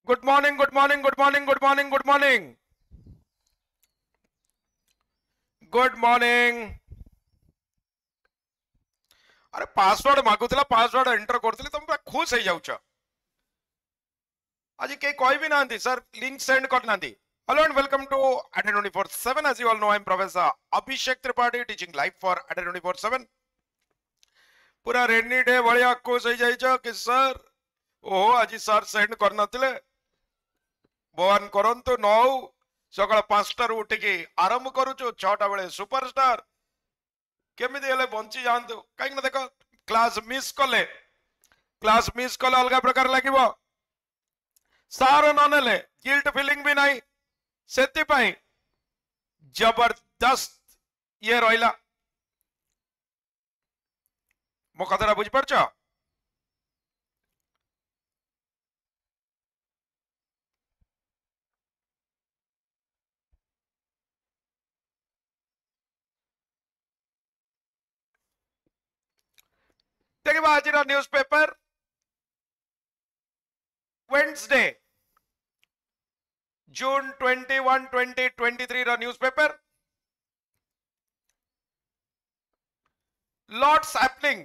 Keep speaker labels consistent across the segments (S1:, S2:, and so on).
S1: Good morning good morning good morning good morning good morning good morning. अरे password मागुला password enter करथली तुम पूरा खुश हो जाउछ। आज के कोई भी नांती सर लिंक सेंड करना। Hello and welcome to ATET 24/7। as you all know I am Professor Abhishek Tripathi teaching live for ATET 24/7। पूरा रेनी डे भलिया खुश हो जाइछ कि सर ओहो आज सर सेंड करना तिले भगवान करंतु न हो। सकाळ 5 उठिकी आरंभ करूछु 6टा बेले सुपरस्टार केमिति हेले बंची जांतु कहीं देख क्लास मिस कले अलग प्रकार लगे सार ननेले गिल्ट फीलिंग भी नहीं से जबरदस्त ये रहा मो कथा बुझीपार देखिए आज news paper Wednesday June 21 2023 news paper lots happening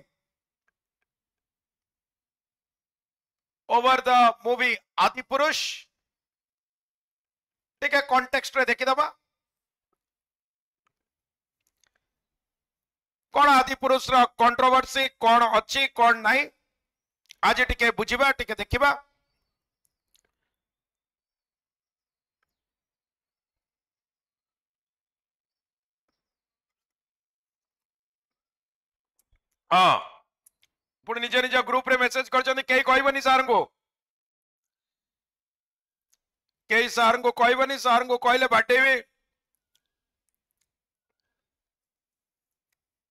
S1: over the movie Adipurush. ठीक है कॉन्टेक्स्ट रे देखिदबा कौन आदिपुरुष रा कंट्रोवर्सी कौन अच्छी कौन नहीं आज टिके बुझिबा टिके देखिबा। हाँ पुणी निज निज ग्रुप रे मेसेज करछन केई कहबनी सार को केई सार को कहबनी सार को कहले बाटेबे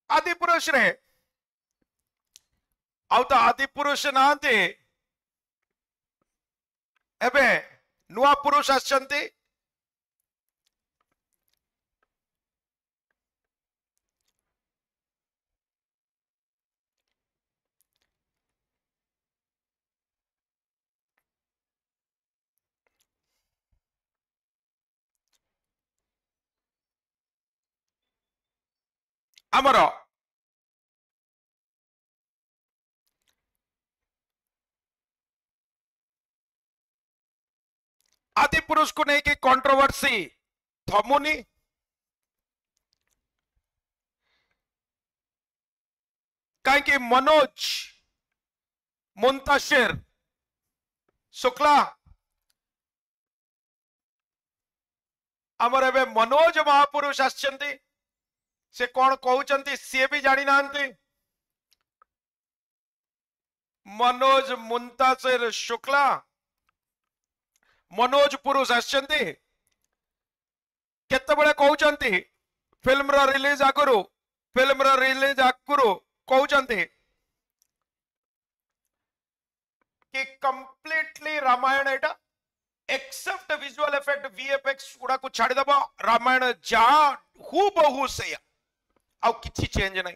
S1: आदिपुरुष रे आउ तो आदिपुरुष नांती एबे नुआ पुरुष आछंती आमर आदिपुरुष को लेकिन कंट्रोवर्सी थमुनी कहीं मनोज मुंतशिर शुक्ला आमर एवं मनोज महापुरुष आछंती से कौन कहते सी भी जानी ना मनोज मुंतशिर शुक्ला मनोज पुरुष आछंती केतेबेले कहउचंती फिल्म रो रिलीज आगुरु कहउचंती कि कंप्लीटली रामायण एटा एक्सेप्ट विजुअल इफेक्ट वीएफएक्स गुडा को छाड़ी दबा रामायण जा हु बहु से आ किछि चेंज नहीं।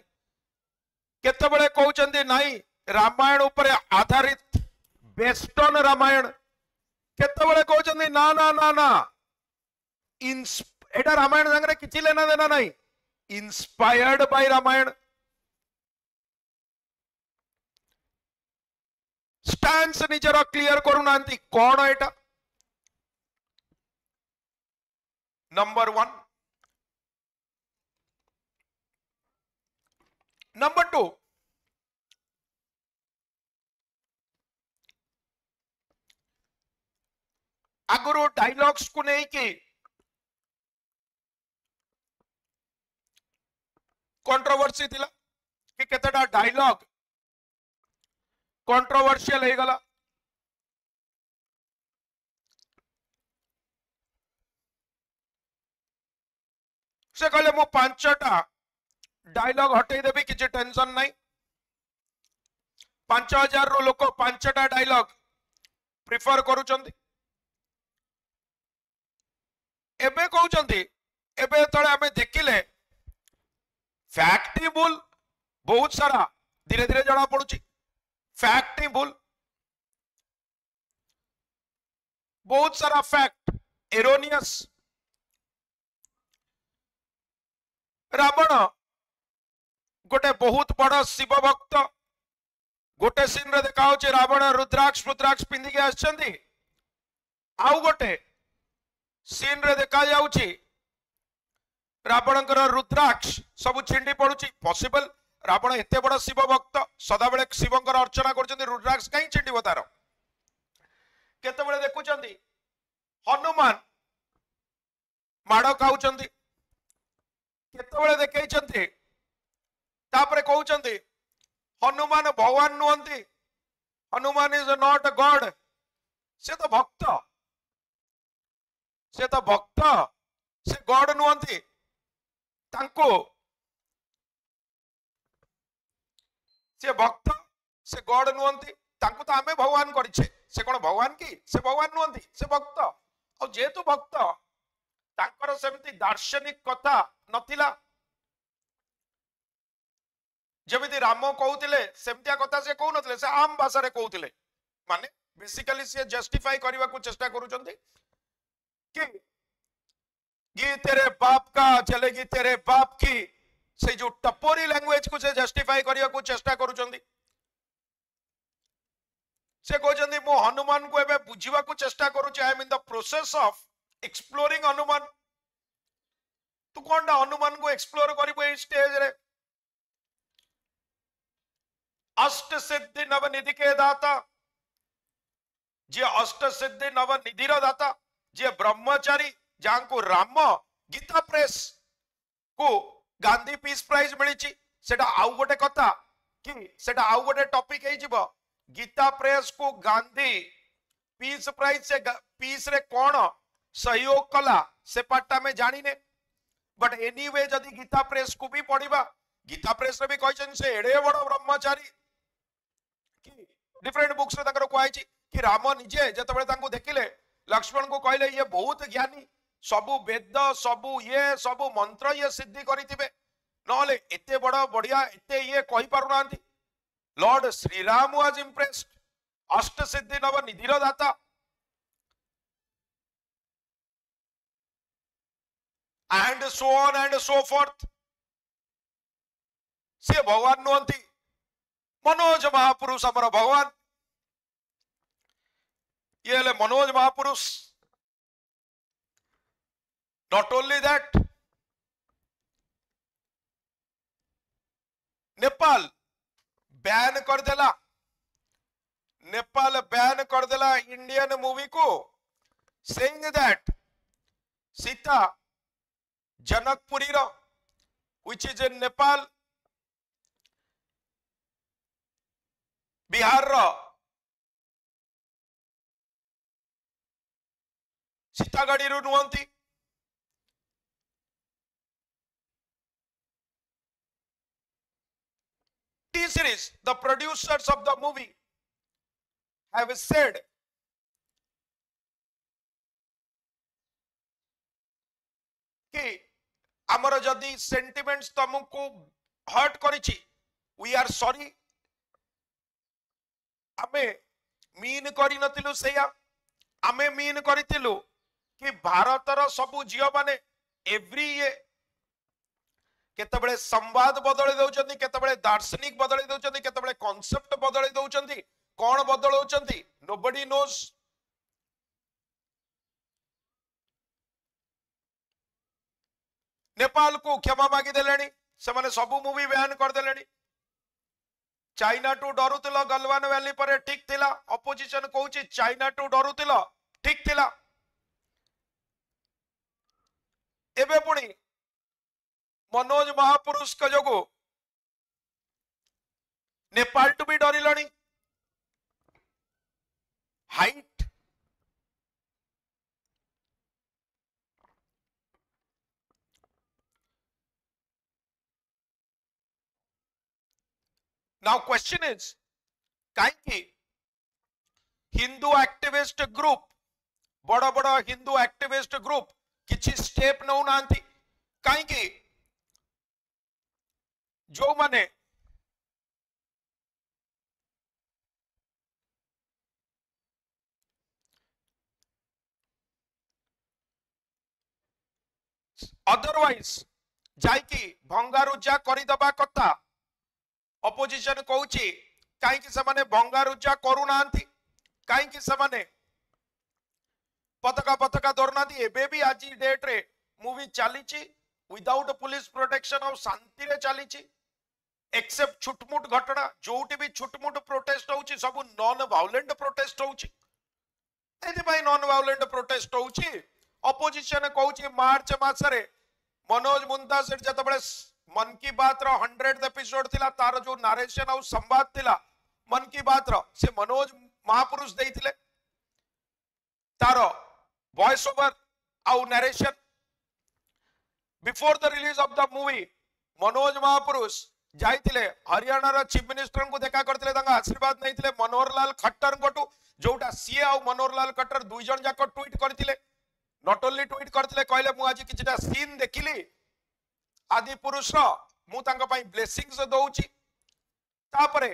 S1: केतेबेले कहउचंती नाही रामायण ऊपर आधारित बेस्ड ऑन रामायण केतेबेले कहउचंती ना ना ना ना एटा रामायण संगे किछि लेना देना नहीं इंस्पायर्ड बाय रामायण। स्टैंस निजर क्लियर करूना कौन एटा नंबर 1 नंबर 2 आगुरु डायलॉग्स को नहीं कि कंट्रोवर्सी थिला कि केतेटा डायलॉग कंट्रोवर्शियल हो गला से कहले मु 5टा डायलॉग हटई देबी किछि टेंशन नहीं 5000 रो लोक 5टा डायलॉग प्रिफर करूचंती एबे कहउचंती एबे तळे हमें देखिले फैक्ट ही भूल बहुत सारा धीरे धीरे जना पड़ुची फैक्ट ही भूल बहुत सारा फैक्ट एरोनियस। रावण गोटे बहुत बड़ शिव भक्त। गोटे सीन रे देखा रावण रुद्राक्ष रुद्राक्ष पिंधिक आछंती। आउ गोटे सीन रे देखा जाउची रावणकर रुद्राक्ष सब छिंडी पड़ुची। पॉसिबल रावण एते बड़ शिव भक्त सदा बेले शिवंकर अर्चना करछंती, रुद्राक्ष कहीं छिंडीबो तार। केते बेले देखुचंती हनुमान माड़ खाउचंती, केते बेले देखैचंती तापरे कहउचंती हनुमान भगवान नुहंती, हनुमान इज नॉट गॉड। से तो भक्त, से तो भक्त, से गॉड नुहंती। तांको से भक्त से गॉड नुहंती, तांको तो आमे भगवान करिछे। से कोन भगवान की? से भगवान नुहंती, से भक्त। और जेतु भक्त तांकर सेमती दार्शनिक कथा नथिला। जमिति राम कहउतिले सेमतिया कथा से कहउ नथिले, से आम भाषा रे कहउतिले। माने बेसिकली से जस्टिफाई करबा को चेष्टा करूचंती कि ये तेरे बाप का चलेगी तेरे बाप की, से जो टपोरी लैंग्वेज को से जस्टिफाई करबा को चेष्टा करूचंती। से कहउचंती मो हनुमान को एबे बुझिबा को चेष्टा करूची, I am in the process of exploring Hanuman. तू कोनडा हनुमान को एक्सप्लोर करबो ए स्टेज रे? अष्ट सिद्धि नव निधि के दाता, जे अष्ट सिद्धि नव निधिर दाता, जे ब्रह्मचारी जांको राम गीता प्रेस को गांधी पीस प्राइज मिली। सेटा आउ गोटे कथा कि सेटा आउ गोटे टॉपिक हे जिवो। गीता प्रेस को गांधी पीस प्राइज से पीस रे कोन सहयोग कला से पार्टा में जानिने। बट एनीवे जदी गीता प्रेस को भी पढ़िबा, गीता प्रेस रे भी कहछन से एडे बड़ ब्रह्मचारी कि डिफरेंट बुक्स रे तकर कहै छि कि राम निजे जतबे तांको देखिले लक्ष्मण को कहले ये बहुत ज्ञानी, सबु वेद सबु ये सबु मंत्र ये सिद्धि करितिबे, नहले एते बड़ बढ़िया एते ये कहि पारु नांती। Lord Shri Ram was impressed, अष्ट सिद्धि नव निधिर दाता। And so on and so forth. से भगवान नुहंती, मनोज महापुरुष अमर भगवान। ये ले मनोज महापुरुष। Not only that, Nepal ban कर देला, नेपाल बैन कर देला इंडियन मूवी को, सेइंग दैट सीता जनकपुरी रो which is in Nepal, Bihar रो सीतागढ़ी रु नुहंती। T-series, the producers of the movie have said कि आमर जदि सेंटिमेंट्स तुमको हर्ट करिछि, we are sorry। आमे मीन करि नथिलु सेया, आमे मीन करितिलु कि भारतर सबु जियो माने एवरी ये केतबेले संवाद बदले दउचंती, केतबेले दार्शनिक बदले दउचंती, केतबेले कांसेप्ट बदले दउचंती। कोन बदलौचंती? Nobody knows. नेपाल को क्षमा मागी देलेनी, से माने सबु मूवी बैन कर देलेनी। चाइना टू डरुतिल गलवान वैली पर ठीक थिला, अपोजिशन कहूची चाइना टू डरुतिल ठीक थिला। एबे पुणी मनोज महापुरुष का जोगो नेपाल टू भी डरिलानी। हाइट नाउ क्वेश्चन इज कहीं हिंदू एक्टिविस्ट ग्रुप बड़ बड़ हिंदू एक्टिविस्ट ग्रुप किसी स्टेप नौ नांती कहीं जो माने अदरवाइज जाइकी भंगारुजा करदबा कथा ऑपोजिशन कहूची कहीं से भंगारुजा करूना कहीं से पताका पताका धरना एबे भी आज डेट रे मूवी चली विदाउट पुलिस प्रोटेक्शन और शांति रे चली एक्सेप्ट छुटमुट घटना जोटी भी छुटमुट प्रोटेस्ट होची सब नॉन वायलेंट प्रोटेस्ट होची नॉन वायलेंट प्रोटेस्ट होची ऑपोजिशन कहूची मार्च मासरे मनोज मुंताज जतबे मन की बात रो 100th एपिसोड थिला तार जो नरेशन और संवाद थिला मन की बात रो से मनोज महापुरुष देइथिले तार वॉइस ओवर आउ narration before the release of the movie Manoj महापुरुष जाइथिले हरियाणा रो चीफ मिनिस्टर को देखा करथिले तांगा आशीर्वाद नैथिले मनोहर लाल खट्टर कोटू जोटा सीए आउ मनोहर लाल खट्टर दुई जन जाक ट्वीट करथिले नॉट ओनली ट्वीट करथिले कहले मु आज किछटा सीन देखिली आदि पुरुष रो मु तांगा पई ब्लेसिंग्स दउची तापरे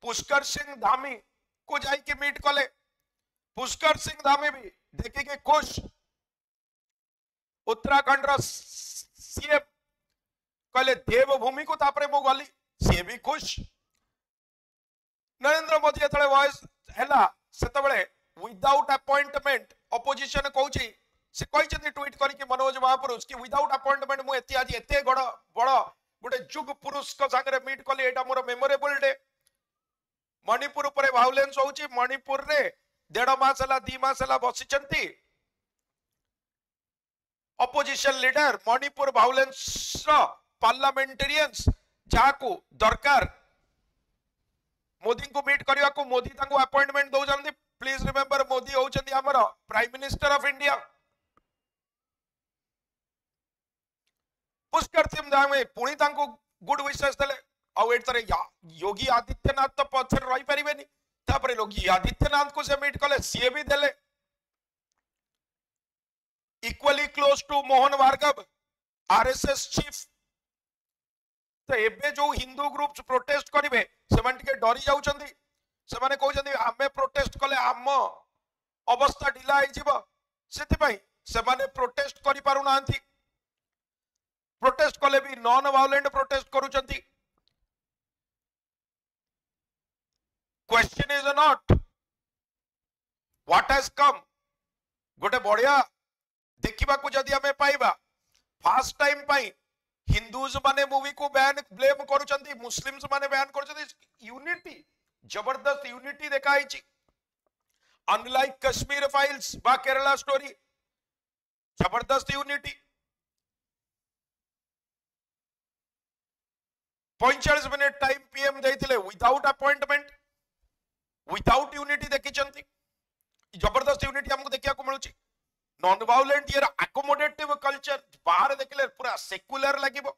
S1: पुष्कर सिंह धामी को जाई के मीट कले पुष्कर सिंह धामी भी देखि के खुश उत्तराखंड रो सीएम कहले देवभूमि को तापरे मु गली से भी खुश नरेंद्र मोदी जतले वॉइस हैला सेतबेले विदाउट अपॉइंटमेंट ऑपोजिशन कहूची से कहिसथि ट्वीट करी कि मनोज महापुरुष कि विदाउट अपॉइंटमेंट मु एति आज एते बड़ गोटे जुग पुरुष को सागरे मीट कली एटा मोर मेमोरेबल डे मणिपुर उपरे वायलेंस होची मणिपुर रे 1.5 मास हला 2 मास हला बसिचंती ऑपोजिशन लीडर मणिपुर वायलेंस रो पार्लियामेंटेरियंस जाको दरकार मोदी को मीट करिया को मोदी ताको अपॉइंटमेंट दौ जंदी प्लीज रिमेंबर मोदी होचंदी हमर prime minister of India Pushkar Singh Dhami पुणी ताको गुड विशेष देले आउ एतरे योगी आदित्यनाथ तो पछर रही परिबेनी तापरे योगी आदित्यनाथ को से मीट कले सीए भी देले equally close to Mohan Bhargav RSS chief तो एबे जो हिंदू ग्रुप्स प्रोटेस्ट करिवे सेमान टिके डरी जाउचंदी सेमाने कहउचंदी आमे प्रोटेस्ट कले आम अवस्था ढिला होई जिवो सेति पई सेमाने प्रोटेस्ट करि पारु नांती प्रोटेस्ट कले भी नॉन वायलेंट प्रोटेस्ट करूचंदी question is not what has come गोटे बढ़िया देखिबा को जदी हमें पाइबा फर्स्ट टाइम पाई हिंदूज माने मूवी को बैन ब्लेम करूचंदी मुस्लिम्स माने बैन करूचंदी यूनिटी जबरदस्त यूनिटी देखाइची अनलाइक कश्मीर फाइल्स बा केरला स्टोरी जबरदस्त यूनिटी 45 मिनट टाइम पीएम देइथिले विदाउट अपॉइंटमेंट विदाउट यूनिटी देखिचंती जबरदस्त यूनिटी हमको देखिया को मिलुची नॉन वायलेंट ये अकोमोडेटिव कल्चर बाहर देखले पूरा सेक्युलर लागिबो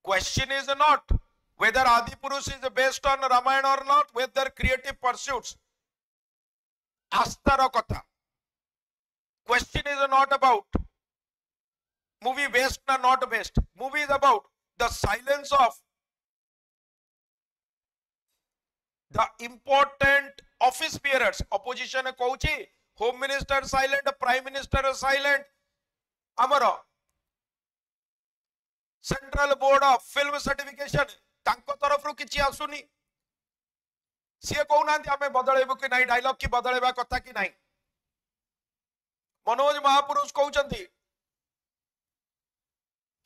S1: question is not whether Adipurush is based on Ramayana or not, whether creative pursuits आस्था रो कथा question is not about movie based na not based movie is about the silence of the important office bearers opposition कहूची home minister silent prime minister silent आमर central board of film certification तांको तरफ रु किछि आसुनी सी कहूना आमे बदलेबो कि नहीं dialogue की बदलेबा कथा कि नहीं मनोज महापुरुष कहउचंती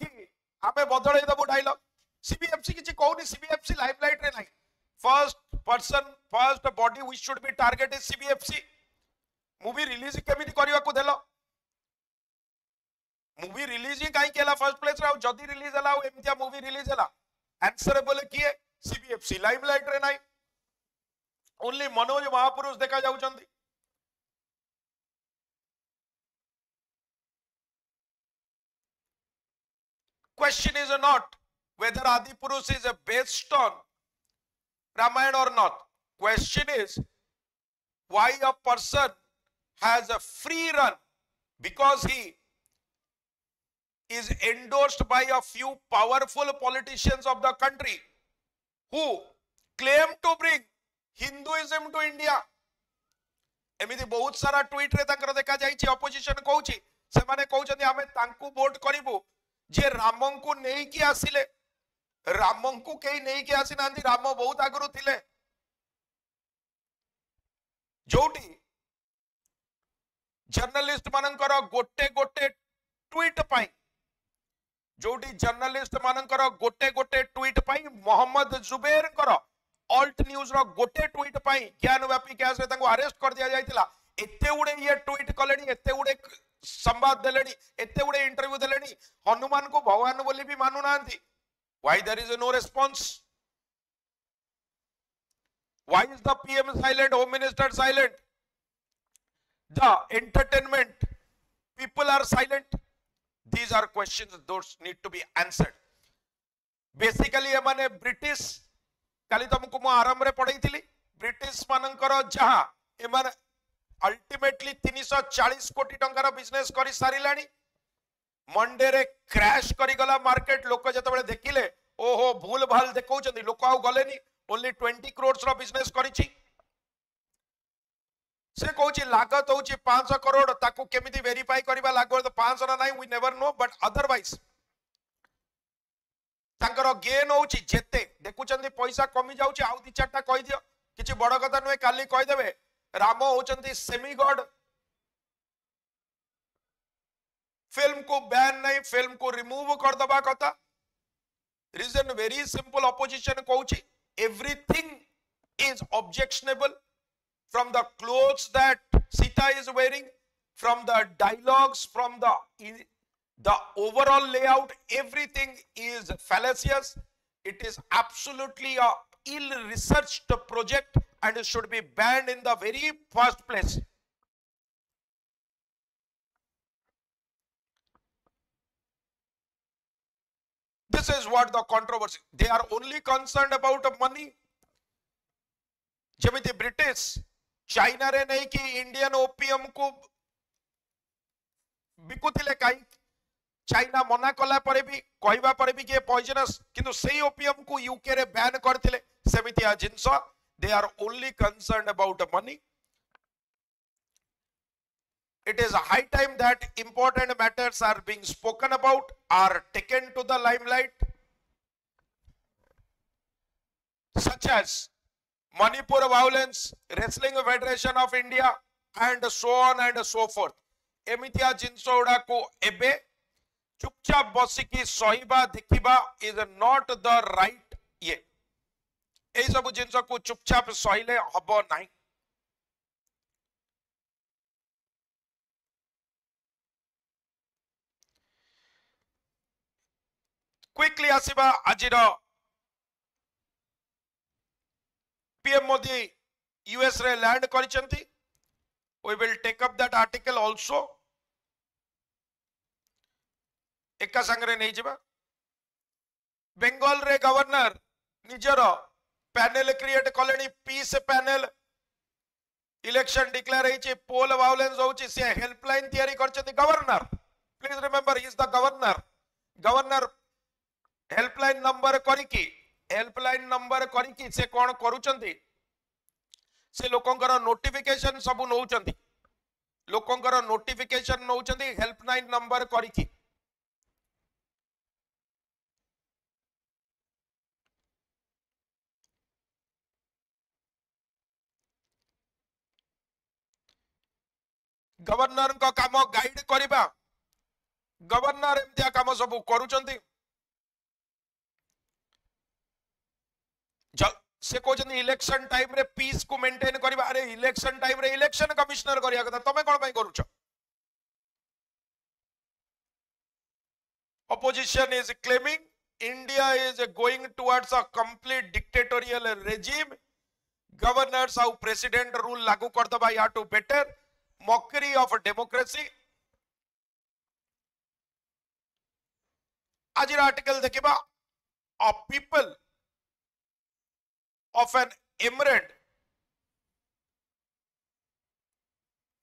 S1: कि आमे बदले दबो डायलॉग सीबीएफसी किछि कहउनी सीबीएफसी लाइमलाइट रे नहीं first person first body which should be target is CBFC movie release केमिति करिवा को देलो मूवी रिलीज ही काई केला फर्स्ट प्लेस रा जदी रिलीज हला एमितिया मूवी रिलीज हला आंसरेबल किए सीबीएफसी लाइमलाइट रे नहीं ओनली मनोज महापुरुष देखा जाउचंदी question is not whether Adipurush is based on Ramayana or not. Question is why a person has a free run because he is endorsed by a few powerful politicians of the country who claim to bring Hinduism to India. एमिति बहुत सारा tweet रे ताकर देखा जाइछि opposition कहउछि से माने कहउछन्ती हमें तांकू vote करिवु जे रामन को नेई कि आसिले रामन को केही नेई कि आसी नांती राम बहुत आगरु थिले जोटी जर्नलिस्ट मानकर गोटे गोटे ट्वीट पाई जोटी जर्नलिस्ट मानकर गोटे गोटे ट्वीट पाई मोहम्मद जुबेर कर ऑल्ट न्यूज रो गोटे ट्वीट पाई ज्ञानव्यापी केस रे तांको अरेस्ट कर दिया जायतिला एते उडे ये ट्वीट कलेनी एते उडे संवाद देलेनी एते उडे इंटरव्यू देलेनी हनुमान को भगवान बोली भी मानु नांती why there is no response why is the PM silent home minister silent the entertainment people are silent these are questions those need to be answered basically एमाने ब्रिटिश काली तुमको मु आरंभ रे पढ़ई थिली ब्रिटिश मानकर जहां एमाने अल्टीमेटली 340 कोटी टंकार बिजनेस करि सारिलानी मंडे रे क्रैश करि गला मार्केट लोक जते बेले देखिले ओहो भूल भाल देखौचंदी लोक आउ गलेनी ओनली 20 करोड़ रो बिजनेस करिछि से कहूची लागत होची 500 करोड़ ताको केमिति वेरीफाई करबा लागो तो 500 ना नाही we never know but otherwise तांकर गेन होची जेते देखुचंदी पैसा कमी जाउची आउ दि चारटा कहि दियो किछि बड़ कथा नुए काली कहि देबे राम होचंदी सेमी गॉड फिल्म को बैन नहीं फिल्म को रिमूव कर दबा कथा रीजन वेरी सिंपल ऑपोजिशन कहूची everything is objectionable from the clothes that Sita is wearing, from the dialogues, from the overall layout, everything is fallacious. It is absolutely a ill-researched project and it should be banned in the very first place. This is what the controversy. They are only concerned about money. जमिति British China रे नहीं कि Indian OPM को बिकुथिले काई China मना कला परे भी कहबा परे भी कि पॉइजनस किंतु सेही ओपीएम को यूके रे बैन करथिले सेमितिया जिंस they are only concerned about money it is a high time that important matters are being spoken about are taken to the limelight such as Manipur violence, Wrestling Federation of India, and so on and so forth. एमितिया जिनस गुड़ा को एबे चुपचाप बसिकी सहीबा देखिबा is not the right ये ए सब जिनस को चुपचाप सहीले हबो नाही क्विकली आसीबा आजिर PM Modi US रे land करिसंती we will take up that article also एका संगरे नहीं जिबा बेंगल रे गवर्नर निजर पैनल क्रिएट कलेनी पीस पैनल इलेक्शन डिक्लेयर होइचे पोल वायलेंस होउची से हेल्पलाइन तयारी करछथि governor please remember he is the governor helpline number करिकी से कोन करूचंती से लोकंकर नोटिफिकेशन सब नौचंती लोकंकर नोटिफिकेशन नौचंती हेल्पलाइन नंबर करिकी गवर्नर का काम गाइड करिबा गवर्नर एमतिया काम सब करूचंती से कहते इलेक्शन टाइम रे पीस को मेंटेन करबा अरे इलेक्शन टाइम रे इलेक्शन कमिश्नर करिया कथा तमे कोन पई करूछ opposition is claiming India is going towards a complete dictatorial regime governors how president rule लागू कर दबा या to better mockery of democracy आज आर्टिकल देखिबा a people of an emirate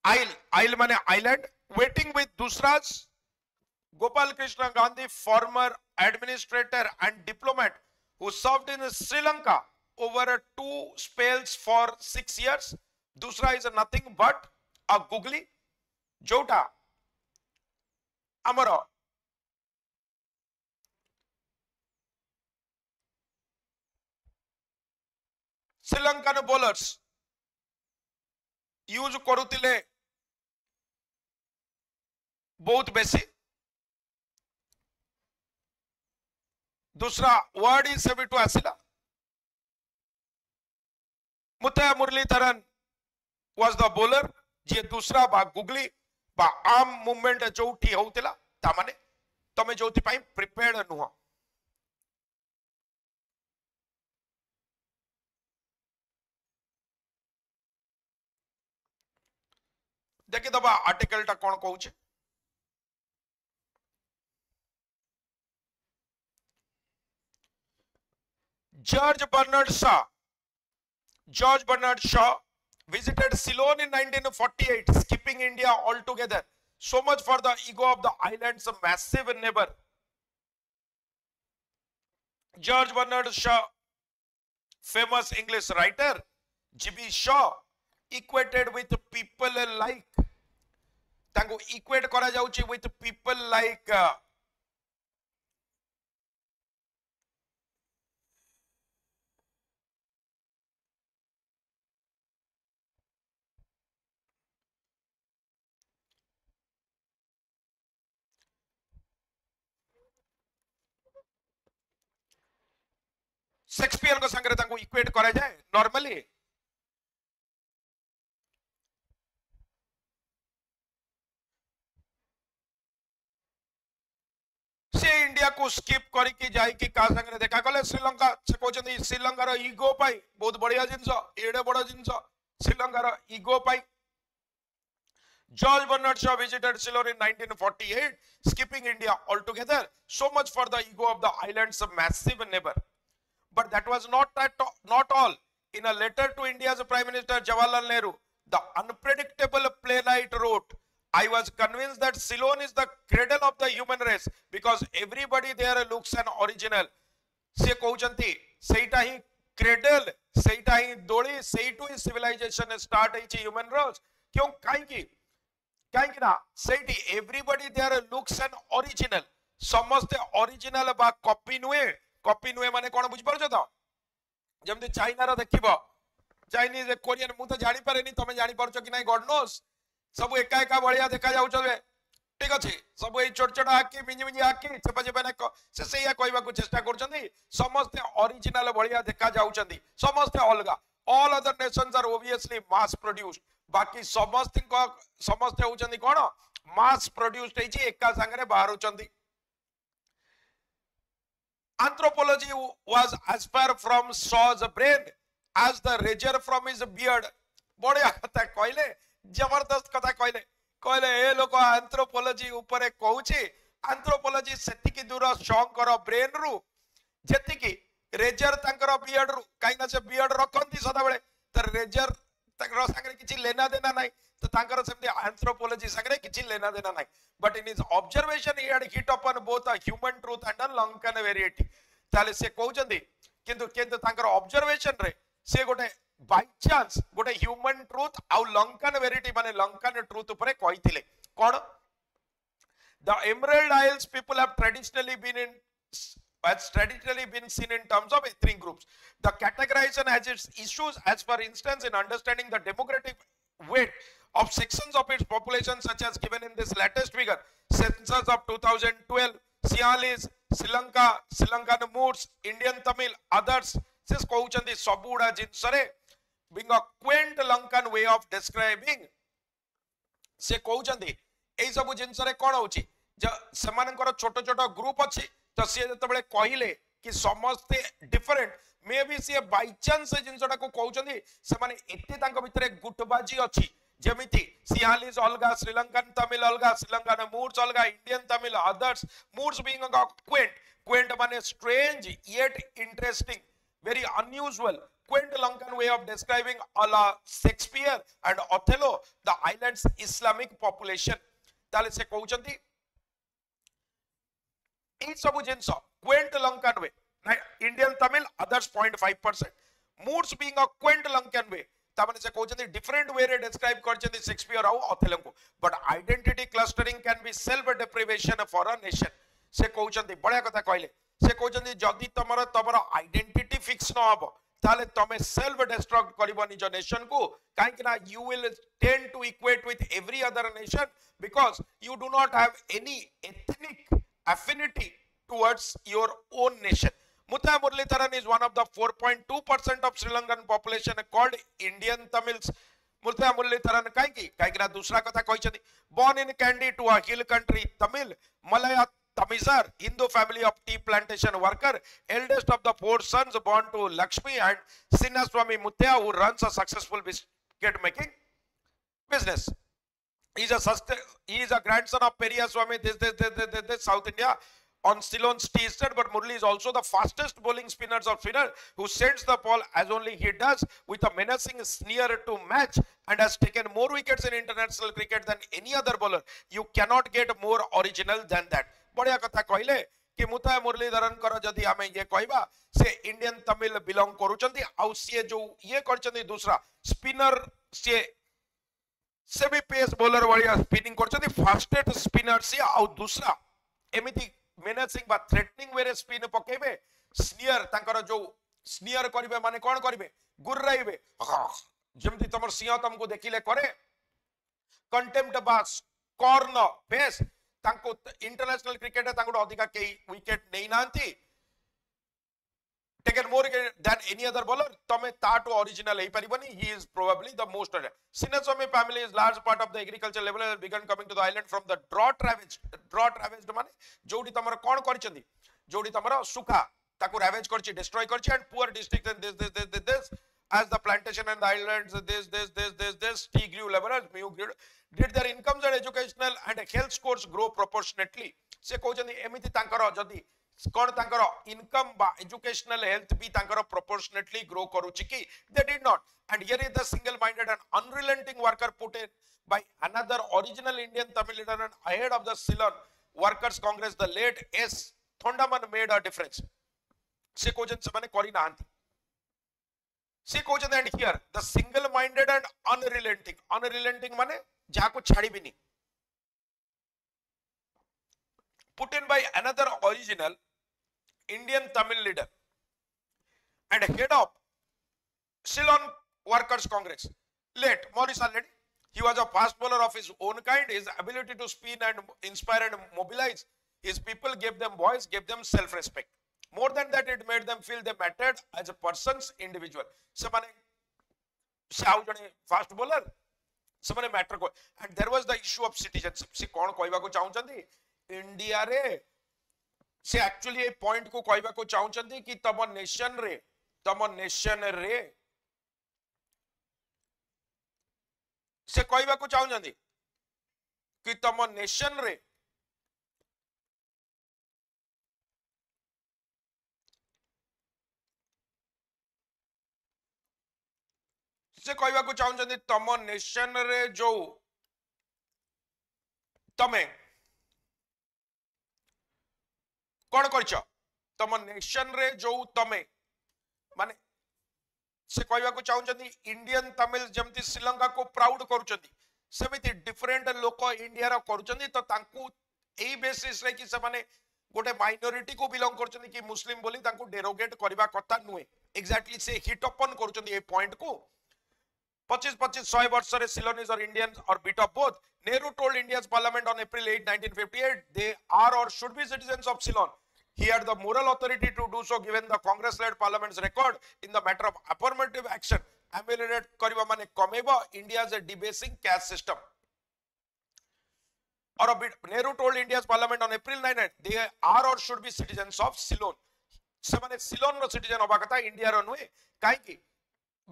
S1: isle mane island waiting with Dusras Gopal Krishna Gandhi former administrator and diplomat who served in Sri Lanka over 2 spells for 6 years Dusra is nothing but a googly jota आमर Sri Lankan bowlers use करुतिले बहुत बेसी दूसरा word ही से बिटू आसिला मुत्ता Muraleedharan was the bowler जे दूसरा बा googly बा arm movement जोठी होतिला ता माने तमे जोथि पई प्रिपेयर्ड नुह देखि दबा आर्टिकल टा कोन कहूचे George Bernard Shaw visited Ceylon in 1948, skipping India altogether. So much for the ego of the island's massive neighbor. George Bernard Shaw, famous English writer, G.B. Shaw, equated with people like, तांको equate करा जाउची with people like Shakespeare को संगे तांको equate करा जाए normally से India को स्किप करके जाई कि का संगे देखा गले श्रीलंका से कहउछन श्रीलंका रो ईगो पाई बहुत बढ़िया जिंस एडे बड़ जिंस श्रीलंका रो ego pi George Bernard Shaw visited Ceylon in 1948, skipping India altogether. So much for the ego of the island's massive neighbor. But that was not all. In a letter to India's Prime Minister Jawaharlal Nehru, the unpredictable playwright wrote, I was convinced that Ceylon is the cradle of the human race because everybody there looks an original. Se कहउचंती सेटा ही cradle, सेटा ही दोली, सेटू ही civilization start है human race. क्यों काहे कहीं ना सेठी everybody there looks an original समस्त original बा कॉपी नुए माने कोन बुझ परछो त जेमते चाइना रो देखिबो चाइनीज कोरियन मु तो जानि पारेनी तमे जानि परछो कि नाही गॉड नोस सब एका एका बळिया देखा जाउछो ठीक अछि सब ए छोट छोट आकी मिंजी मिंजी आकी चपा चपा ने से सेया कहबा को चेष्टा करछन्ती समस्त ओरिजिनल बळिया देखा जाउछन्ती समस्त अलगा all other nations are obviously mass produced बाकी समस्त होचंदी कोन मास प्रोड्यूस्ड है जी एका संगरे बाहर होचंदी anthropology was as far from Shaw's brain as the razor from his beard बढ़िया कथा कहले जबरदस्त कथा कहले ए लोक anthropology ऊपर कहूची anthropology सेति की दूर शॉकर ब्रेन रु जेति की रेजर तांकर बियर्ड रु काइना से बियर्ड रखंती सदा बेले त रेजर तांकर संगे किछि लेना देना नाही तो तांकर सेमते एंथ्रोपोलॉजी संगे किछि लेना देना नाही but in his observation he had hit upon both a human truth and a Lankan variety ताले से कहउचंदी किंतु तांकर ऑब्जर्वेशन रे से गोटे बाय चांस गोटे ह्यूमन ट्रूथ आ लंकन वेरिएटी माने लंकन ट्रूथ ऊपर कहिथिले कोन the emerald isles people have traditionally been seen in terms of ethnic groups. The categorization has its issues as for instance in understanding the demographic weight of sections of its population such as given in this latest figure. Census of 2012, Sialis, Sri Lanka, Sri Lankan Moors, Indian Tamil, others. Says Kouchandi Sabuda Jinsare being a quaint Lankan way of describing. Se Kouchandi, ei sabu jinsare kon hochi? सेमानकर छोट छोट group अच्छी तो सी जो कहले कि समस्ते different मे भी सी by chance जिनसटा को कहउचंदी से माने एते तांको भितरे गुटबाजी अछि जेमिति सियालीस अलगा श्रीलंकन तमिल अलगा श्रीलंकन मूड्स अलगा Indian Tamil others moods being a quaint माने strange yet interesting very unusual quaint Lankan way of describing a la Shakespeare and Othello the island's Islamic population ताले से कहउचंदी ई सब जिंस quaint Lankan way Indian Tamil others 0.5% moods being a quaint Lankan way तामने से कहउछन्ती डिफरेंट वे रे डिस्क्राइब करछन्ती शेक्सपियर आउ ओथेलो को but identity clustering can be self deprivation for a nation से कहउछन्ती बढिया कथा कहले से कहउछन्ती जदी तमर आइडेंटिटी फिक्स न हबो ताले तमे सेल्फ डिस्ट्रक्ट करिबो निज नेशन को काहे ना you will tend to equate with every other nation because you do not have any ethnic affinity towards your own nation. Muthu Muralidharan is one of the 4.2% of Sri Lankan population called Indian Tamils. Muthu Muralidharan kaiki na dusra katha kahichandi born in Kandy to a hill country Tamil Malaya Tamizar Hindu family of tea plantation worker, eldest of the 4 sons born to Lakshmi and Sinnaswamy Muthya, who runs a successful biscuit making business. He is a grandson of Periya Swamy, this South India on Ceylon's tea estate, but Murali is also the fastest bowling spinners of spinner who sends the ball as only he does with a menacing sneer to match and has taken more wickets in international cricket than any other bowler. You cannot get more original than that. बढ़िया कथा कहले कि मुथा मुरलीधरन कर जदी आमे ये कहबा से इंडियन तमिल बिलोंग करूचंती आउ से जो ये करचंती दूसरा स्पिनर से भी पेस बॉलर वालिया स्पिनिंग करचंती फास्टेस्ट स्पिनर से आउ दूसरा एमिति मेनेजिंग बा थ्रेटनिंग वे स्पिन पकेबे स्नियर तांकर जो स्नियर करिवे माने कोन करिवे गुर्राइबे जेमति तमर सिंह तुमको देखिले करे कंटेम्प्ट बा कॉर्न बेस तांको इंटरनेशनल क्रिकेट तांको अधिका के विकेट नै नांती taken more than any other bowler tame tato original ei paribani he is probably the most Sinnaswamy family is large part of the agriculture level has begun coming to the island from the drought ravaged mane jodi tamara kon karichandi jodi tamara sukha taku ravage karchi destroy karchi and poor district and this as the plantation and the islands this tea grew laborers did their incomes and educational and health scores grow proportionately se kohchandi emiti tankara jodi कौन तांकर income बा educational health भी तांकर proportionately grow करूची की they did not and here is the single minded and unrelenting worker put in by another original Indian Tamil leader and ahead of the Ceylon Workers Congress the late S Thondaman made a difference से कोजन से माने करी नांती से कोजन and here the single minded and unrelenting माने जाको छाड़ी भी नहीं put in by another original Indian Tamil leader and head of Ceylon Workers Congress, late Maurice already. He was a fast bowler of his own kind. His ability to spin and inspire and mobilize his people gave them voice, gave them self-respect. More than that, it made them feel they mattered as a person's individual. Somebody, fast bowler, somebody matter. And there was the issue of citizenship. See, कौन कोई बाको चाहूँचंदी India रे से actually ए point को कहबा को चाहूचंती कि तम नेशन रे से कहबा को चाहूचंती कि तम नेशन रे से कहबा को चाहूचंती तम नेशन रे जो तमे कौन कर तम नेशन रे जो तमे माने से कहबा को चाहूचंती इंडियन तमिल जमती श्रीलंका को प्राउड करूचंती सेमिति डिफरेंट लोक इंडिया रा करूचंती तो तांकू एई बेसिस रे कि से माने गोटे माइनॉरिटी को बिलोंग करूचंती कि मुस्लिम बोली तांकू डेरोगेट करबा कथा नुए एग्जैक्टली से हिट अपन करूचंती ए पॉइंट को 25-25 100 वर्ष रे Ceylonese or Indians or bit of both. Nehru told India's parliament on April 8, 1958 they are or should be citizens of Ceylon. He had the moral authority to do so given the Congress-led parliament's record in the matter of affirmative action. Ameliorate kariba mane kameba India's debasing caste system. Or a bit, Nehru told India's parliament on April 9 they are or should be citizens of Ceylon. Semane Ceylon ro citizen hoba katha India ro nuhe kaiki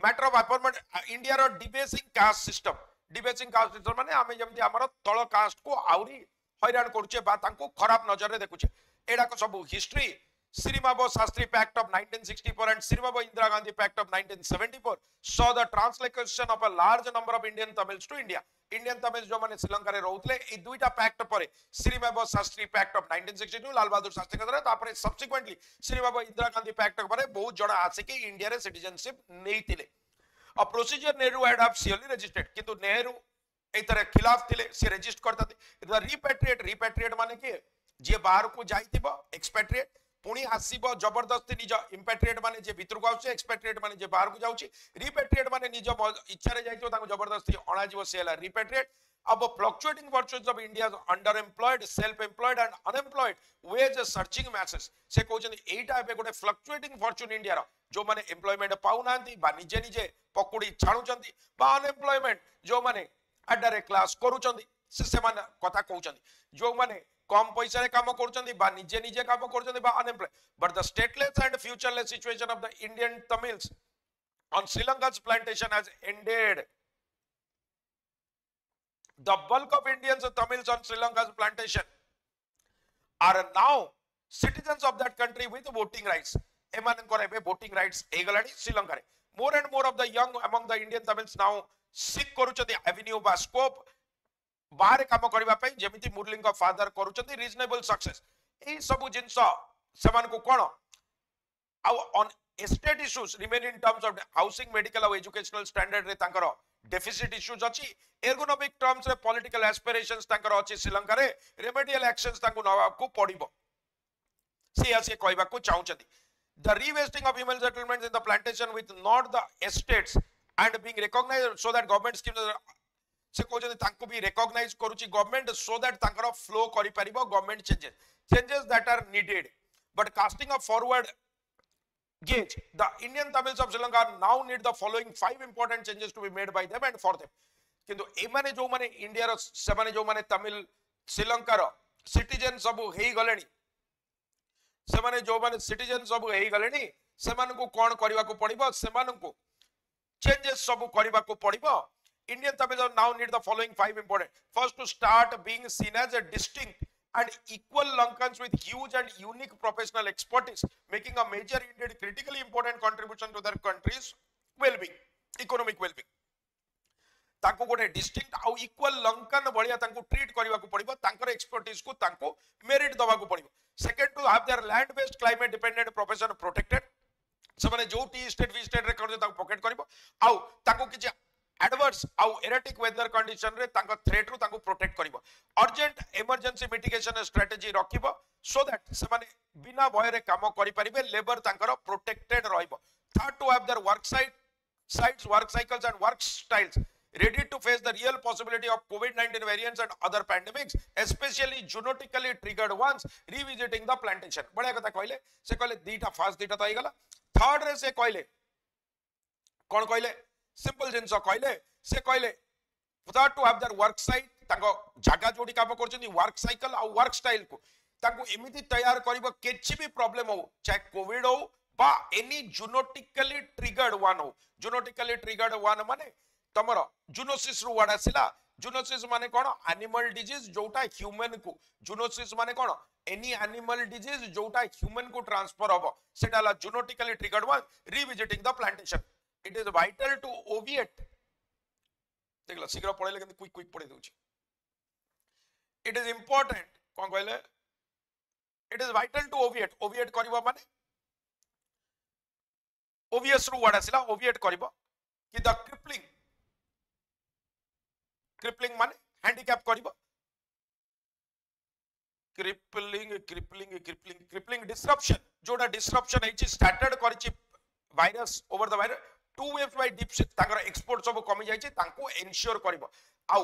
S1: matter of affirmative India ro debasing caste system. Debasing caste system mane ame jemti amara tolo caste ko auri हैरान करूचे बा तांको खराब नजर रे देखुचे एडा को सब history Srimabo Sastry Pact of 1964 and Srimabo Indira Gandhi Pact of 1974 saw the translation of a large number of Indian Tamils to India. Indian Tamils जो माने श्रीलंका रे रहउतले ए दुईटा पैक्ट परे Srimabo Sastry Pact of 1962 Lal Bahadur Shastri के द्वारा तापरे subsequently Srimabo Indira Gandhi Pact परे बहुत जण आसे कि इंडिया रे citizenship नैतिले. a procedure Nehru had have surely registered किंतु नेहरू एतरे खिलाफ थिले से रजिस्टर करता थे द रिपैट्रिएट माने के जे बाहर को जाइतिबो एक्सपैट्रिएट पुणी आसीबो जबरदस्ती निज इंपैट्रिएट माने जे भीतर को आउचे एक्सपैट्रिएट माने जे बाहर को जाउची रिपैट्रिएट माने निज इच्छा रे जाइतो ताको जबरदस्ती अणा जीवो से हला रिपैट्रिएट अब fluctuating fortunes of India's under employed self employed and unemployed wage searching masses से कहउछन एटा एबे गोटे फ्लक्चुएटिंग फॉर्च्यून इंडिया रो जो माने एम्प्लॉयमेंट पाउ नांती बा निजे निजे पकुड़ी छाणुचंती बा अनएम्प्लॉयमेंट जो माने अडरे क्लास करूचंती से माने कथा कहउचंती जो माने कम पैसा रे काम करूचंती बा निजे निजे काम करूचंती बा unemployed but the stateless and futureless situation of the Indian Tamils on Sri Lanka's plantation has ended. The bulk of Indians and Tamils on Sri Lanka's plantation are now citizens of that country with voting rights. एमानकर एबे voting rights एगलाडी Sri Lanka रे. More and more of the young among the Indian Tamils now seek करूचंती avenue बा scope बाहर काम करबा पई जेमिति मुरलिंग का father करूचंती reasonable success. ए सब जिंस समान को कोन on estate issues remain in terms of housing, medical or educational standard रे तांकर deficit issues अछि ergonomic terms रे political aspirations तांकर अछि श्रीलंका रे remedial actions तांको नवा को पड़िबो से आसे कहबा को चाहुचंती the revesting of female settlements in the plantation with not the estates and being recognized so that government schemes से कहउचंती तांको भी recognize करूची government so that तांकर flow करि परिबो government changes that are needed but casting a forward gauge the Indian Tamils of Sri Lanka now need the following 5 important changes to be made by them and for them किंतु ए माने जो माने India रो से माने जो माने तमिल श्रीलंका रो citizen सब हेई गलेनी से माने जो माने सिटीजन सब हेई गलेनी से मान को कोन करबा को पड़िबो से मान को चेंजेस सब करबा को पड़िबो Indian Tamils now need the following 5 important first to start being seen as a distinct and equal Lankans with huge and unique professional expertise, making a major indeed critically important contribution to their country's well-being, economic well-being. ताको गोटे distinct आउ equal Lankan Ballia ताको treat करबा को पड़िबो तांकर expertise को ताको merit दबा को पड़िबो second to have their land based climate dependent profession protected से माने जो टी स्टेट वी स्टेट रे कर ताको पॉकेट करबो आउ ताको कि adverse आउ erratic weather condition रे तांको थ्रेट रु तांको प्रोटेक्ट करिवो अर्जेंट इमरजेंसी मिटिगेशन स्ट्रेटजी रखिबो सो दैट से माने बिना भय रे काम करि परिबे लेबर तांकर प्रोटेक्टेड रहइबो third to have their sites work cycles and work styles ready to face the real possibility of COVID-19 variants and other pandemics especially genetically triggered ones revisiting the plantation बड़ा कथा कहले से कहले दीटा fast दीटा तो आइगला third रे से कहले कोन कहले सिंपल जिंस कहले से कहले third to have their work site ताको जागा जोडी काम करछनी वर्क साइकिल आ वर्क स्टाइल को ताको एमिति तैयार करबो केछि भी प्रॉब्लम हो चाहे कोविड हो बा एनी जेनेटिकली ट्रिगर्ड वन हो जेनेटिकली ट्रिगर्ड वन माने तमरो जूनोसिस रु वर्ड आसिला जूनोसिस माने कोन एनिमल डिजीज जोटा ह्यूमन को जूनोसिस माने कोन एनी एनिमल डिजीज जोटा ह्यूमन को ट्रांसफर होबो सेटाला genetically triggered one revisiting the plantation it is vital to obviate देखला शीघ्र पढले कि क्विक पढे दोछि इट इज इंपोर्टेंट कोन कहले it is vital to obviate करबो माने ओवियस रु वर्ड आसिला ओविएट करबो कि द क्रिपलिंग माने हैंडिकैप करिबो क्रिपलिंग डिसरप्शन जोडा डिसरप्शन है स्टार्टेड करछि virus over the virus 2 waves by deep ताकर एक्सपोर्ट सब कमी जाय छै तांको एन्श्योर करिवो आउ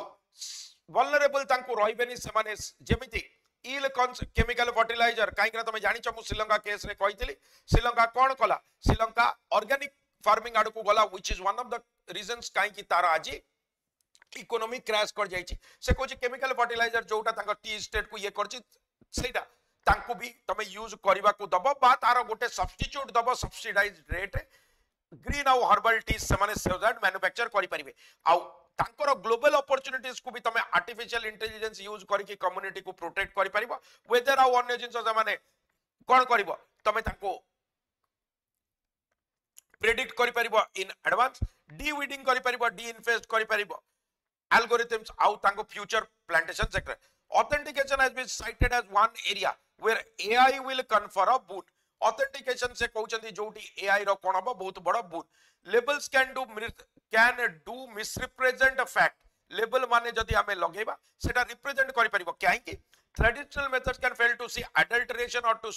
S1: वल्नरेबल तांको रहिबेनी से माने जेमिति इल केमिकल फर्टिलाइजर काई कि तमे जानि छ मु श्रीलंका केस रे कहितली श्रीलंका कोन कला श्रीलंका ऑर्गेनिक फार्मिंग आडू को गला which is one of the reasons काई कि तार आज इकोनॉमी क्रैश कर जाय छै से कहै छै केमिकल फर्टिलाइजर जोटा तांको टी स्टेट को ये करछि सेटा तांको भी तमे यूज करबा को दबो बा तार गोटे सब्स्टिट्यूट दबो सब्सिडाइज्ड रेट ग्रीन आउ हर्बल टी से माने सेवजार्ड मैन्युफैक्चर करि परिबे आउ तांकर ग्लोबल अपॉर्चुनिटीज को भी तमे आर्टिफिशियल इंटेलिजेंस यूज करके कम्युनिटी को प्रोटेक्ट करि परिबो वेदर आउ अन्य जिंस से माने कोन करिवो तमे तांको प्रेडिक्ट करि परिबो इन एडवांस डी वीडिंग करि परिबो डी इन्फेस्ट करि परिबो algorithms out tango future plantation sector authentication has been cited as one area where AI will confer a boon authentication से कहउचंदी जोटी एआई रो कोन हबो बहुत बड़ भूल labels can do misrepresent a fact label माने जदि हमें लगेबा सेटा रिप्रेजेंट करि परिबो काहे कि traditional methods can fail to see adulteration और to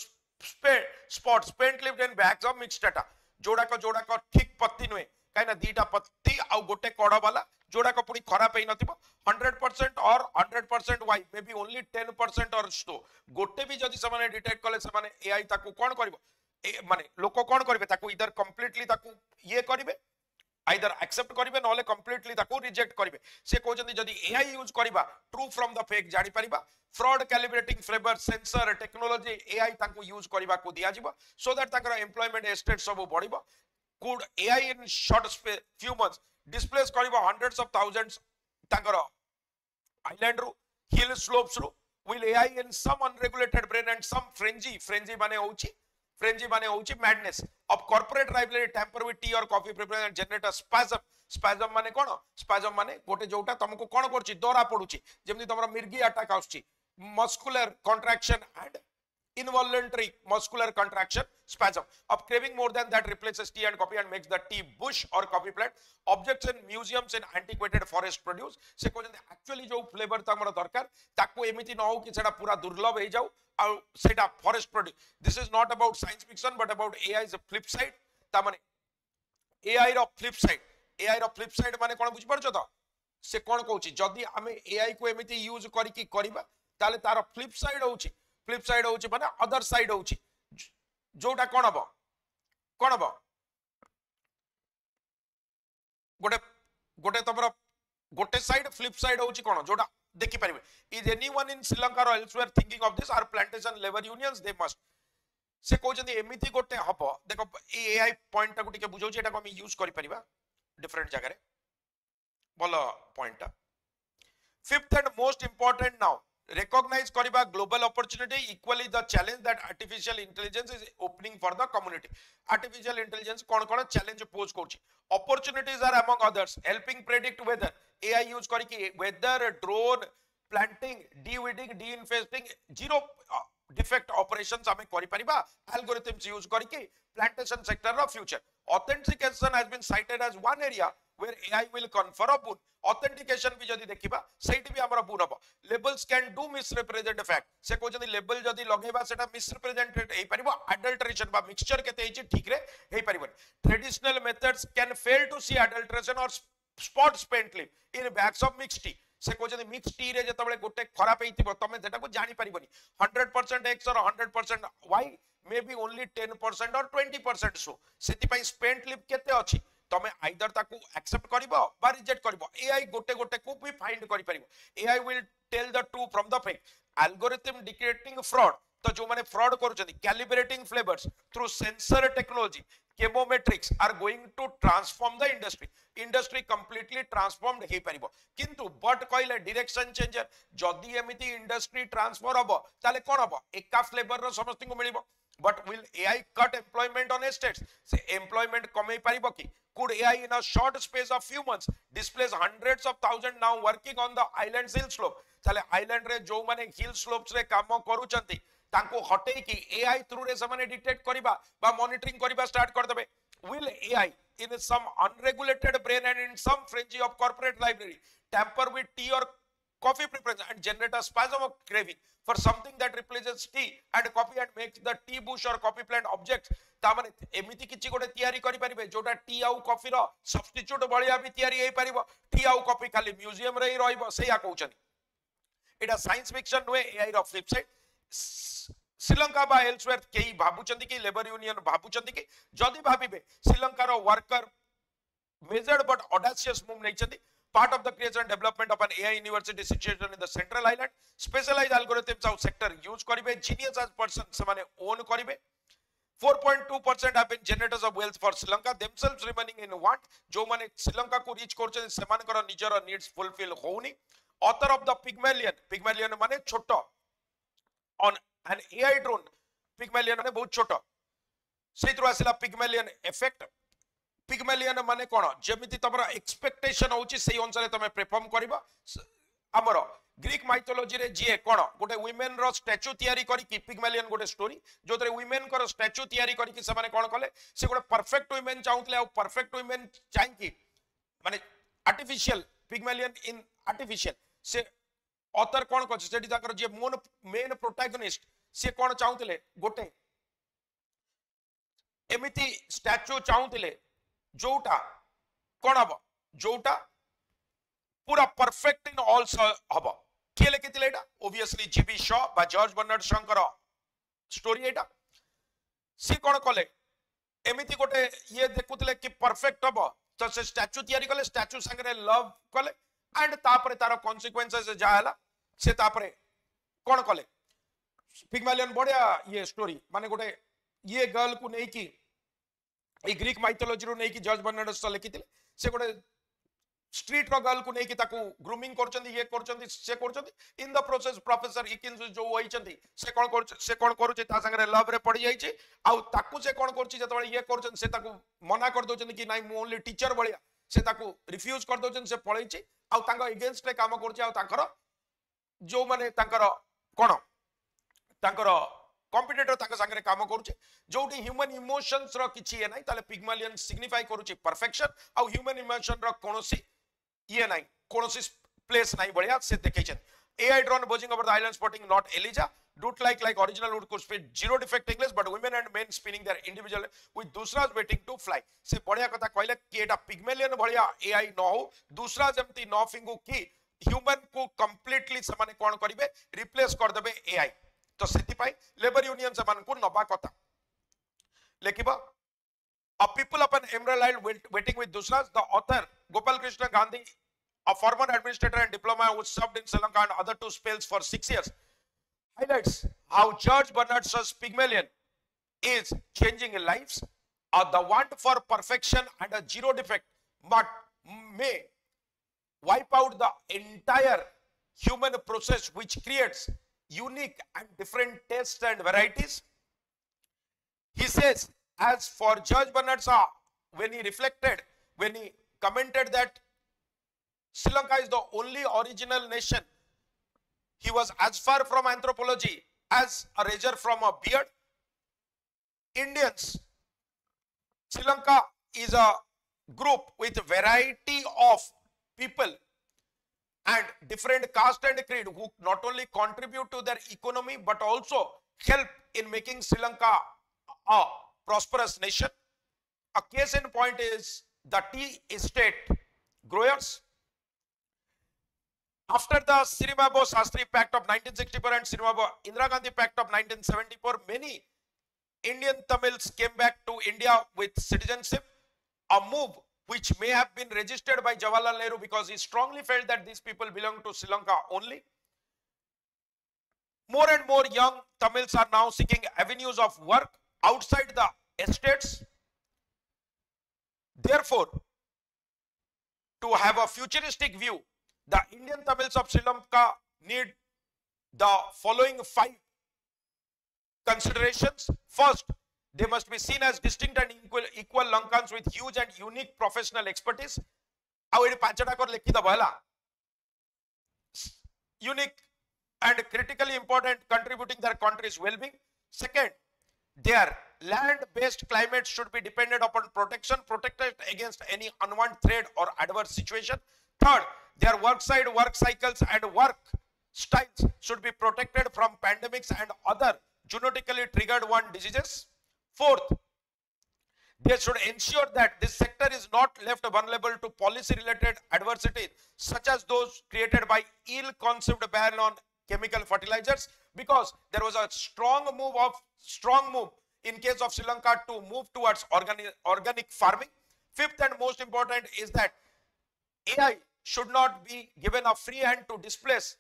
S1: spot spent lived in bags of mixed data जोड़ा को ठीक पत्ती नुए कहीं दीटा पत्ती आ गोटे कड़ वाला जोड़ा को पूरी खराब है नथिबो 100% और 100% वाई मे बी ओनली 10% और सो गोटे भी जदि समाने डिटेक्ट कले समाने एआई ताकू कोन करबो माने लोक कोन करबे ताकू इधर कंप्लीटली ताकू ये करबे आइदर एक्सेप्ट करिवे नले कंप्लीटली ताकू रिजेक्ट करिवे से कहउचंदी जदि एआई यूज करिबा ट्रू फ्रॉम द फेक जानि परिबा fraud calibrating flavour sensor technology AI ताकू यूज करिबा को दिया जिवो सो दैट ताकर एम्प्लॉयमेंट एस्टेट सब बढ़िबो could AI in short few months displace kariba hundreds of thousands takara island ru hill slopes ru will AI in some unregulated brain and some frenzy mane hochi madness of corporate rivalry tamper with tea or coffee preparation and generate a spasm mane kono spasm mane gote jouta तुमको कोन करछि दरा पडुछि जेमति तमरा मिर्गी attack आउछि muscular contraction and involuntary muscular contraction spasm of craving more than that replaces tea and coffee and makes the tea bush or coffee plant objects in museums in antiquated forest produce से कहते actually जो flavor तमरा दरकार ताको एमिति न हो कि सेटा पूरा दुर्लभ हे जाऊ आ सेटा forest produce this is not about science fiction but about AI's flip side ता माने AI रो flip side माने कोन बुझ परछो तो से कोन कहउची जदी हमें AI को एमिति यूज करी कि करबा ताले तार flip side होची माने अदर साइड होची जोटा कोन हबो गोटे तमरा गोटे साइड फ्लिप साइड होची कोन जोटा देखि परिबे is anyone in Sri Lanka or elsewhere thinking of this are plantation labour unions they must से कहउचंदी एमिति गोटे हबो देखो एआई पॉइंट टाको टिके बुझौची एटा को हम यूज करि परिबा डिफरेंट जगह रे बोलो point fifth and most important now recognize kariba global opportunity equally the challenge that artificial intelligence is opening for the community artificial intelligence kon challenge pose korchi opportunities are among others helping predict weather AI use kariki weather drone planting de-weeding de-infesting zero defect operations ame kari pariba algorithms use kariki plantation sector ro future authentication has been cited as one area where AI will confer a boon authentication भी जदी देखिबा सेठी भी हमरा बोन हबो labels can do misrepresent fact से को जदी लेबल जदी लगेबा सेटा मिसरिप्रेजेंटेड हे परिबो अडल्टरेशन बा मिक्सचर केते हिची ठीक रे हे परिबो traditional methods can fail to see adulteration or spot स्पेंटली in bags of mixed tea से को जदी मिक्स टी रे जतबळे गोटे खराब हेतिबो तमे जेटा को जानि परिबोनी 100% x और 100% y मे बी ओनली 10% और 20% सो सेति पई स्पेंट लिप केते अछि तमे आइदर ताकू एक्सेप्ट करिवो बा रिजेक्ट करिवो एआई गोटे को भी फाइंड करि परिवो AI will tell the true from the fake algorithm detecting fraud तो जो माने फ्रॉड करूचंदी calibrating flavours through sensor technology chemometrics are going to transform the industry completely transformed हे परिबो किंतु बट कहले डायरेक्शन चेंजर जदी एमिति इंडस्ट्री ट्रांसफर हबो ताले कोन हबो एका फ्लेवर रो समस्त को मिलिबो but will AI cut employment on estates से employment कमे परिबो की could AI in a short space of few months displace hundreds of thousands now working on the island hill slope चले island रे जो माने hill slopes रे काम करूचंती तांको हटे की AI थ्रू रे समाने डिटेक्ट करिबा बा मॉनिटरिंग करिबा स्टार्ट कर देबे will AI in some unregulated brain and in some frenzy of corporate library tamper with tea or coffee preference and generate a spasm of craving for something that replaces tea and coffee and makes the tea bush or coffee plant objects ता माने एमिति किछि गोटे तयारी करि परिबे जोटा T आउ कॉफी रो सब्स्टिट्यूट बलिया भी तयारी हे परिबो टी आउ कॉफी खाली म्यूजियम रे रहइबो सेया कहउछन एटा साइंस फिक्शन नुए एआई रो फ्लिप साइड श्रीलंका बा एल्सवेयर केई भाबुचंदी कि लेबर यूनियन भाबुचंदी कि जदी भाबिबे श्रीलंका रो worker measured but audacious move nature part of the creation and development of an AI university situated in the central island specialized algorithms of sector use karibe genius as person semane own karibe 4.2% have been generators of wealth for Sri Lanka themselves remaining in want jo mane Sri Lanka ko reach korchen seman kara nijara needs fulfill houni author of the pygmalion mane choto on an AI drone pygmalion mane bahut choto seitru asila pygmalion effect Pygmalion माने कोन जेमिति तमरा expectation होची सेही अनुसार तमे perform करबा आमर Greek mythology रे जे कोन गोटे women रो statue तयारी करी कि पिग्मेलियन गोटे स्टोरी जोतरे वुमेन को स्टैच्यू तयारी करी कि से माने कोन कले से गोटे परफेक्ट वुमेन चाहुतले आ परफेक्ट वुमेन चाहि कि माने आर्टिफिशियल पिग्मेलियन इन आर्टिफिशियल से ऑथर कोन को सेठी ताकर जे मेन प्रोटैगनिस्ट से कोन चाहुतले गोटे एमिति स्टैच्यू चाहुतले जोटा कोन हबो जोटा पूरा परफेक्ट इन ऑल हबो के लिखिथिले एटा ऑब्वियसली जीबी शॉ बा जॉर्ज बर्नार्ड शंकर स्टोरी एटा सी कोन कले एमिति गोटे ये देखुथिले कि परफेक्ट हबो तो से स्टैच्यू तयारी कले स्टैच्यू संगे लव कले एंड तापरे तार कॉन्सिक्वेंसेस जा हला से तापरे कोन कले पिग्मेलियन बढ़िया ये स्टोरी माने गोटे ये गर्ल को नहीं की ए ग्रीक माइथोलॉजी रो नहीं की जॉर्ज बर्नार्ड शॉ लिखिथिले से गोटे स्ट्रीट रो गर्ल को नहीं कि ताकू ग्रूमिंग करचंदी ये करचंदी से करचंदी इन द प्रोसेस प्रोफेसर इकिन्स जो होइचंदी से कोन करूचे ता संगे लव रे पड़ी जाईचे आ ताकू से कोन करची जतबे ये करचन से ताकू मना कर दोचंदी कि नाही मु ओनली टीचर बळिया से ताकू रिफ्यूज कर दोचन से पळैची आ तांगा अगेंस्ट रे काम करची आ तांकर जो माने तांकर कोन तांकर कॉम्पिटिटर तांका संगे काम करूचे जोटी ह्यूमन इमोशंस रो किछि ए नाही ताले पिग्मेलियन सिग्निफाई करूची परफेक्शन आ ह्यूमन इमोशन रो कोनोसी ये नहीं कोनोसी प्लेस नहीं बढ़िया से देखैछन AI drone buzzing over the island spotting not Elijah dude like original would could speak zero defect English but women and men spinning their individual with दूसरा's waiting to fly से बढ़िया कथा कहले कि एटा पिग्मेलियन बढ़िया AI न हो दूसरा जमती न फिंगु कि ह्यूमन को कंप्लीटली से माने कोन करिवे रिप्लेस कर देबे AI तो सेति पाई लेबर यूनियन से मान को नबा कथा लेकिबा A people of an emerald island waiting with Dusras, the author Gopal Krishna Gandhi, a former administrator and diplomat who served in Sri Lanka and other 2 spells for 6 years, highlights how George Bernard Shaw's Pygmalion is changing lives. The want for perfection and a zero defect but may wipe out the entire human process which creates unique and different tastes and varieties. He says, as for George Bernard Shaw, when he commented that Sri Lanka is the only original nation, he was as far from anthropology as a razor from a beard. Indians, Sri Lanka is a group with variety of people and different caste and creed who not only contribute to their economy but also help in making Sri Lanka a prosperous nation. A case in point is the tea estate growers. After the Sirimabo Shastri Pact of 1964 and Sirimabo Indira Gandhi Pact of 1974, many Indian Tamils came back to India with citizenship, a move which may have been registered by Jawaharlal Nehru because he strongly felt that these people belong to Sri Lanka only. More and more young Tamils are now seeking avenues of work outside the estates. Therefore, to have a futuristic view, the Indian Tamils of Sri Lanka need the following 5 considerations. First, they must be seen as distinct and equal Lankans with huge and unique professional expertise. Unique and critically important, contributing their country's well-being. Second, their land-based climate should be dependent upon protection, protected against any unwanted threat or adverse situation. Third, their work cycles and work styles should be protected from pandemics and other genetically triggered diseases. Fourth, they should ensure that this sector is not left vulnerable to policy-related adversities such as those created by ill-conceived ban on chemical fertilizers, because there was a strong move in case of Sri Lanka to move towards organic farming. Fifth and most important is that AI should not be given a free hand to displace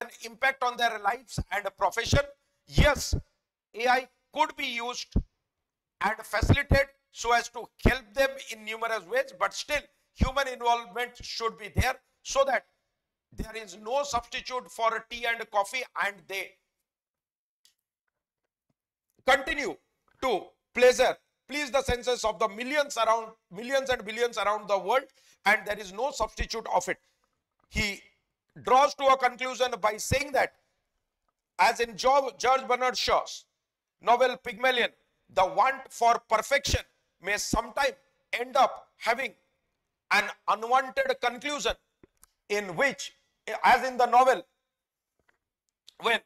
S1: an impact on their lives and profession. Yes, AI could be used and facilitated so as to help them in numerous ways, but still human involvement should be there so that there is no substitute for tea and coffee, and they continue to please the senses of the millions and billions around the world, and there is no substitute of it. He draws to a conclusion by saying that, as in George Bernard Shaw's novel Pygmalion, the want for perfection may sometime end up having an unwanted conclusion, in which, as in the novel, when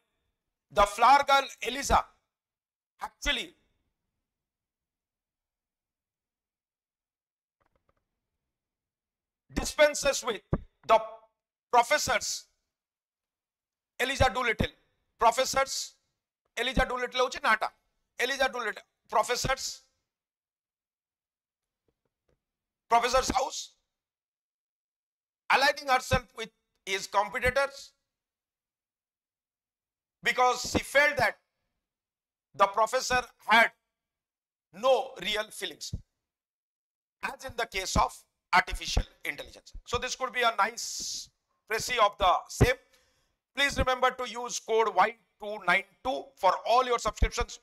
S1: the flower girl Eliza actually dispenses with the professors Eliza Doolittle. Professors Eliza Doolittle hochi nata. Eliza Doolittle professor's house, aligning herself with his competitors because she felt that the professor had no real feelings, as in the case of artificial intelligence. So this could be a nice précis of the same. Please remember to use code Y292 for all your subscriptions.